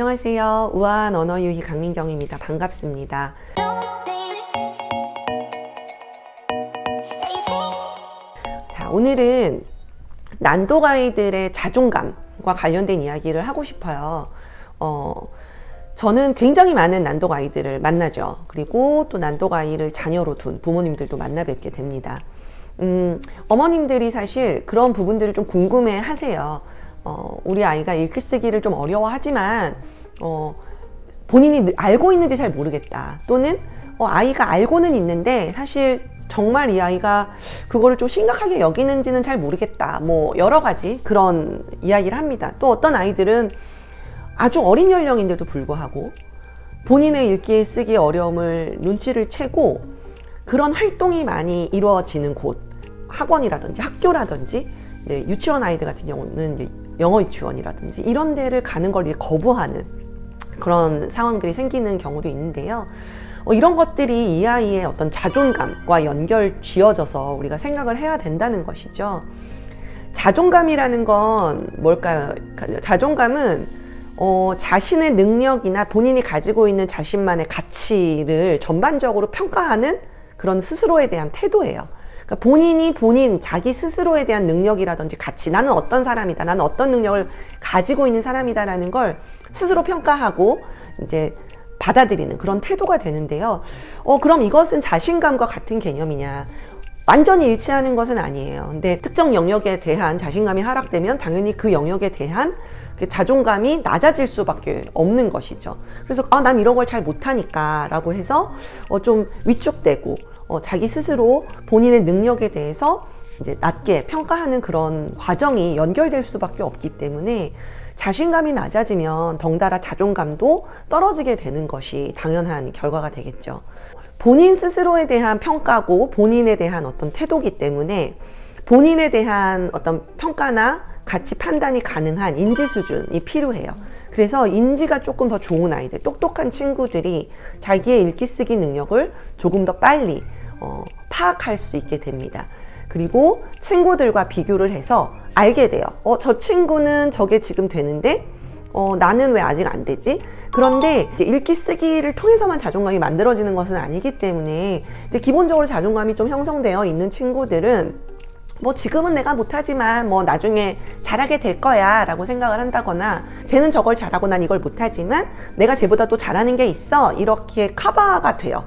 안녕하세요. 우아한 언어 유희 강민경입니다. 반갑습니다. 자, 오늘은 난독 아이들의 자존감과 관련된 이야기를 하고 싶어요. 저는 굉장히 많은 난독 아이들을 만나죠. 그리고 또 난독 아이를 자녀로 둔 부모님들도 만나 뵙게 됩니다. 어머님들이 사실 그런 부분들을 좀 궁금해 하세요. 우리 아이가 읽기 쓰기를 좀 어려워하지만 본인이 알고 있는지 잘 모르겠다, 또는 아이가 알고는 있는데 사실 정말 이 아이가 그거를 좀 심각하게 여기는지는 잘 모르겠다, 뭐 여러 가지 그런 이야기를 합니다. 또 어떤 아이들은 아주 어린 연령인데도 불구하고 본인의 읽기 쓰기 어려움을 눈치를 채고 그런 활동이 많이 이루어지는 곳, 학원이라든지 학교라든지 유치원 아이들 같은 경우는 영어 유치원이라든지 이런 데를 가는 걸 거부하는 그런 상황들이 생기는 경우도 있는데요. 이런 것들이 이 아이의 어떤 자존감과 연결 지어져서 우리가 생각을 해야 된다는 것이죠. 자존감이라는 건 뭘까요? 자존감은 자신의 능력이나 본인이 가지고 있는 자신만의 가치를 전반적으로 평가하는 그런 스스로에 대한 태도예요. 그러니까 본인이 자기 스스로에 대한 능력이라든지 가치, 나는 어떤 사람이다, 나는 어떤 능력을 가지고 있는 사람이다라는 걸 스스로 평가하고 이제 받아들이는 그런 태도가 되는데요. 그럼 이것은 자신감과 같은 개념이냐? 완전히 일치하는 것은 아니에요. 근데 특정 영역에 대한 자신감이 하락되면 당연히 그 영역에 대한 자존감이 낮아질 수밖에 없는 것이죠. 그래서 난 이런 걸 잘 못하니까 라고 해서 좀 위축되고 자기 스스로 본인의 능력에 대해서 이제 낮게 평가하는 그런 과정이 연결될 수밖에 없기 때문에 자신감이 낮아지면 덩달아 자존감도 떨어지게 되는 것이 당연한 결과가 되겠죠. 본인 스스로에 대한 평가고 본인에 대한 어떤 태도기 때문에 본인에 대한 어떤 평가나 가치 판단이 가능한 인지 수준이 필요해요. 그래서 인지가 조금 더 좋은 아이들, 똑똑한 친구들이 자기의 읽기 쓰기 능력을 조금 더 빨리 파악할 수 있게 됩니다. 그리고 친구들과 비교를 해서 알게 돼요. 저 친구는 저게 지금 되는데 나는 왜 아직 안 되지? 그런데 읽기 쓰기를 통해서만 자존감이 만들어지는 것은 아니기 때문에 이제 기본적으로 자존감이 좀 형성되어 있는 친구들은 지금은 내가 못하지만 나중에 잘하게 될 거야 라고 생각을 한다거나, 쟤는 저걸 잘하고 난 이걸 못하지만 내가 쟤보다 또 잘하는 게 있어, 이렇게 커버가 돼요.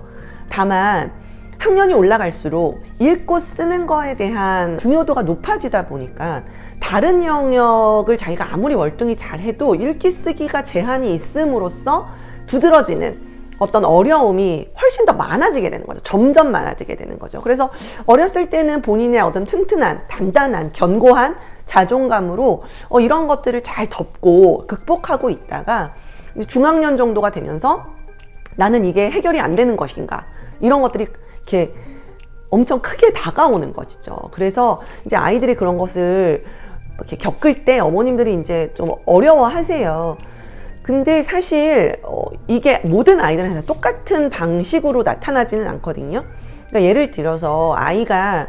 다만 학년이 올라갈수록 읽고 쓰는 거에 대한 중요도가 높아지다 보니까 다른 영역을 자기가 아무리 월등히 잘해도 읽기 쓰기가 제한이 있음으로써 두드러지는 어떤 어려움이 훨씬 더 많아지게 되는 거죠. 점점 많아지게 되는 거죠. 그래서 어렸을 때는 본인의 어떤 튼튼한, 단단한, 견고한 자존감으로 이런 것들을 잘 덮고 극복하고 있다가 이제 중학년 정도가 되면서 나는 이게 해결이 안 되는 것인가, 이런 것들이 이렇게 엄청 크게 다가오는 것이죠. 그래서 이제 아이들이 그런 것을 이렇게 겪을 때 어머님들이 이제 좀 어려워하세요. 근데 사실 이게 모든 아이들한테 똑같은 방식으로 나타나지는 않거든요. 그러니까 예를 들어서 아이가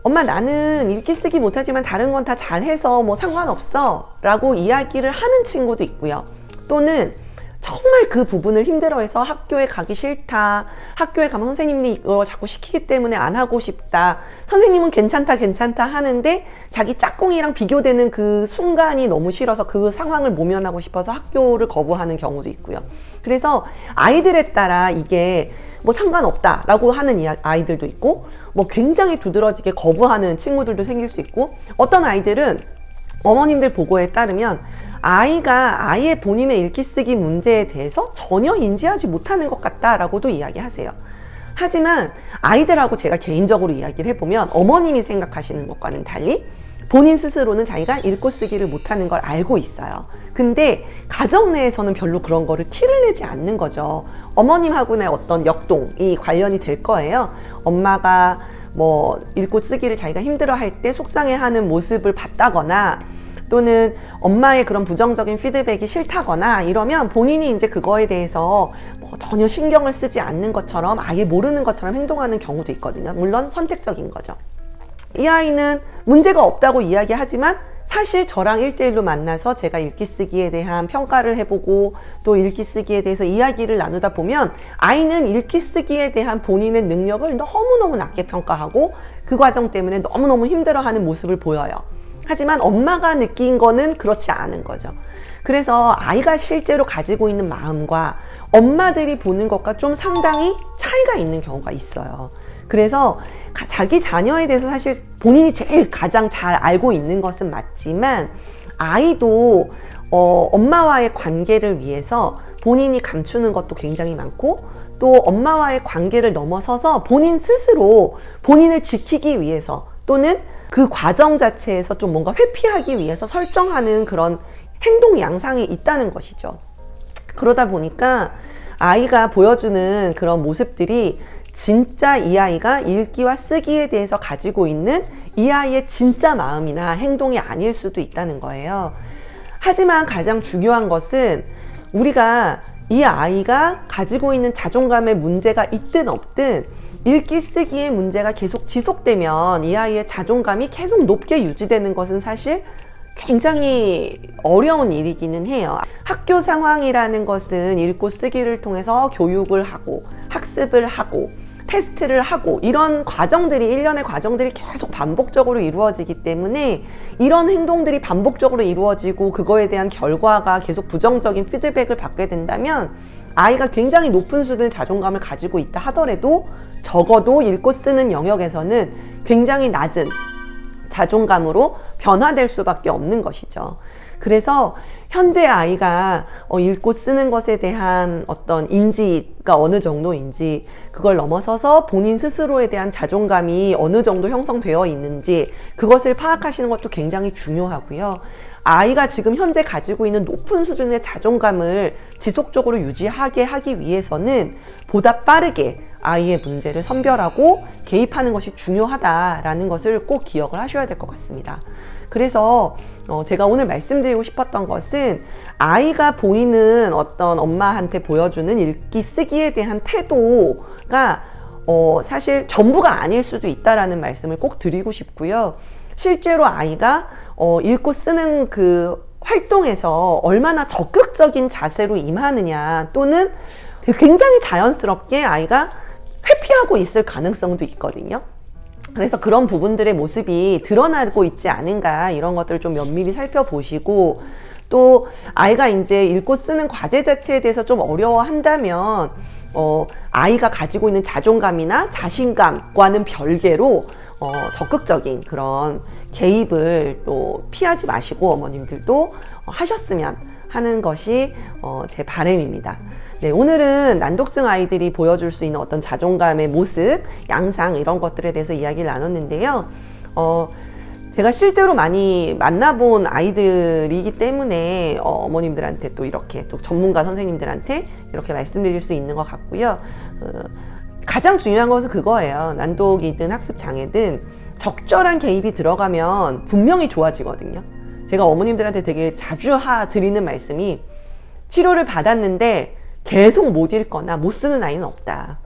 엄마 나는 읽기 쓰기 못하지만 다른 건 다 잘해서 상관없어 라고 이야기를 하는 친구도 있고요. 또는 정말 그 부분을 힘들어해서 학교에 가기 싫다, 학교에 가면 선생님이 이거 자꾸 시키기 때문에 안 하고 싶다, 선생님은 괜찮다 하는데 자기 짝꿍이랑 비교되는 그 순간이 너무 싫어서 그 상황을 모면하고 싶어서 학교를 거부하는 경우도 있고요. 그래서 아이들에 따라 이게 상관없다 라고 하는 아이들도 있고, 굉장히 두드러지게 거부하는 친구들도 생길 수 있고, 어떤 아이들은 어머님들 보고에 따르면 아이가 아예 본인의 읽기 쓰기 문제에 대해서 전혀 인지하지 못하는 것 같다라고도 이야기하세요. 하지만 아이들하고 제가 개인적으로 이야기를 해보면 어머님이 생각하시는 것과는 달리 본인 스스로는 자기가 읽고 쓰기를 못하는 걸 알고 있어요. 근데 가정 내에서는 별로 그런 거를 티를 내지 않는 거죠. 어머님하고의 어떤 역동이 관련이 될 거예요. 엄마가 읽고 쓰기를 자기가 힘들어할 때 속상해하는 모습을 봤다거나, 또는 엄마의 그런 부정적인 피드백이 싫다거나 이러면 본인이 이제 그거에 대해서 전혀 신경을 쓰지 않는 것처럼, 아예 모르는 것처럼 행동하는 경우도 있거든요. 물론 선택적인 거죠. 이 아이는 문제가 없다고 이야기하지만 사실 저랑 1대1로 만나서 제가 읽기 쓰기에 대한 평가를 해보고 또 읽기 쓰기에 대해서 이야기를 나누다 보면 아이는 읽기 쓰기에 대한 본인의 능력을 너무너무 낮게 평가하고 그 과정 때문에 너무너무 힘들어하는 모습을 보여요. 하지만 엄마가 느낀 거는 그렇지 않은 거죠. 그래서 아이가 실제로 가지고 있는 마음과 엄마들이 보는 것과 좀 상당히 차이가 있는 경우가 있어요. 그래서 자기 자녀에 대해서 사실 본인이 제일 가장 잘 알고 있는 것은 맞지만 아이도 엄마와의 관계를 위해서 본인이 감추는 것도 굉장히 많고 또 엄마와의 관계를 넘어서서 본인 스스로 본인을 지키기 위해서 또는 그 과정 자체에서 좀 뭔가 회피하기 위해서 설정하는 그런 행동 양상이 있다는 것이죠. 그러다 보니까 아이가 보여주는 그런 모습들이 진짜 이 아이가 읽기와 쓰기에 대해서 가지고 있는 이 아이의 진짜 마음이나 행동이 아닐 수도 있다는 거예요. 하지만 가장 중요한 것은 우리가 이 아이가 가지고 있는 자존감의 문제가 있든 없든 읽기 쓰기의 문제가 계속 지속되면 이 아이의 자존감이 계속 높게 유지되는 것은 사실 굉장히 어려운 일이기는 해요. 학교 상황이라는 것은 읽고 쓰기를 통해서 교육을 하고 학습을 하고 테스트를 하고 이런 과정들이 일련의 과정들이 계속 반복적으로 이루어지기 때문에 이런 행동들이 반복적으로 이루어지고 그거에 대한 결과가 계속 부정적인 피드백을 받게 된다면 아이가 굉장히 높은 수준의 자존감을 가지고 있다 하더라도 적어도 읽고 쓰는 영역에서는 굉장히 낮은 자존감으로 변화될 수밖에 없는 것이죠. 그래서 현재 아이가 읽고 쓰는 것에 대한 어떤 인지가 어느 정도인지 그걸 넘어서서 본인 스스로에 대한 자존감이 어느 정도 형성되어 있는지 그것을 파악하시는 것도 굉장히 중요하고요. 아이가 지금 현재 가지고 있는 높은 수준의 자존감을 지속적으로 유지하게 하기 위해서는 보다 빠르게 아이의 문제를 선별하고 개입하는 것이 중요하다라는 것을 꼭 기억을 하셔야 될 것 같습니다. 그래서 제가 오늘 말씀드리고 싶었던 것은 아이가 보이는 어떤 엄마한테 보여주는 읽기 쓰기에 대한 태도가 사실 전부가 아닐 수도 있다라는 말씀을 꼭 드리고 싶고요. 실제로 아이가 읽고 쓰는 그 활동에서 얼마나 적극적인 자세로 임하느냐 또는 굉장히 자연스럽게 아이가 회피하고 있을 가능성도 있거든요. 그래서 그런 부분들의 모습이 드러나고 있지 않은가 이런 것들을 좀 면밀히 살펴보시고 또 아이가 이제 읽고 쓰는 과제 자체에 대해서 좀 어려워한다면 아이가 가지고 있는 자존감이나 자신감과는 별개로 적극적인 그런 개입을 또 피하지 마시고 어머님들도 하셨으면 하는 것이 제 바람입니다. 네, 오늘은 난독증 아이들이 보여줄 수 있는 어떤 자존감의 모습, 양상 이런 것들에 대해서 이야기를 나눴는데요. 제가 실제로 많이 만나본 아이들이기 때문에 어머님들한테 또 이렇게 또 전문가 선생님들한테 이렇게 말씀드릴 수 있는 것 같고요. 가장 중요한 것은 그거예요. 난독이든 학습장애든 적절한 개입이 들어가면 분명히 좋아지거든요. 제가 어머님들한테 되게 자주 드리는 말씀이 치료를 받았는데 계속 못 읽거나 못 쓰는 아이는 없다.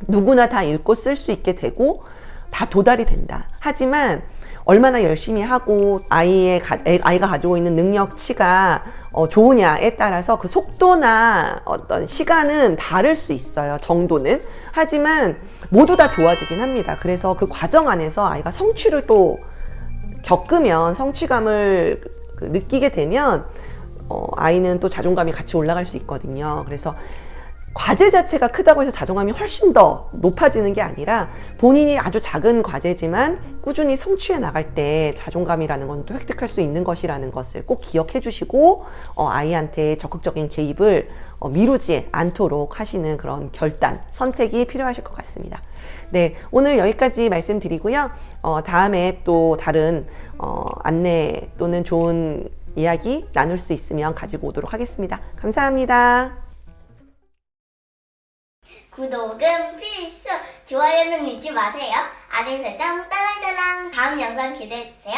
누구나 다 읽고 쓸 수 있게 되고 다 도달이 된다. 하지만 얼마나 열심히 하고 아이가 가지고 있는 능력치가 좋으냐에 따라서 그 속도나 어떤 시간은 다를 수 있어요. 정도는. 하지만 모두 다 좋아지긴 합니다. 그래서 그 과정 안에서 아이가 성취를 또 겪으면 성취감을 느끼게 되면 아이는 또 자존감이 같이 올라갈 수 있거든요. 그래서 과제 자체가 크다고 해서 자존감이 훨씬 더 높아지는 게 아니라 본인이 아주 작은 과제지만 꾸준히 성취해 나갈 때 자존감이라는 건 또 획득할 수 있는 것이라는 것을 꼭 기억해 주시고 아이한테 적극적인 개입을 미루지 않도록 하시는 그런 결단, 선택이 필요하실 것 같습니다. 네, 오늘 여기까지 말씀드리고요. 다음에 또 다른 안내 또는 좋은 이야기 나눌 수 있으면 가지고 오도록 하겠습니다. 감사합니다. 구독은 필수! 좋아요는 잊지 마세요. 알림 설정 딸랑딸랑. 다음 영상 기대해주세요.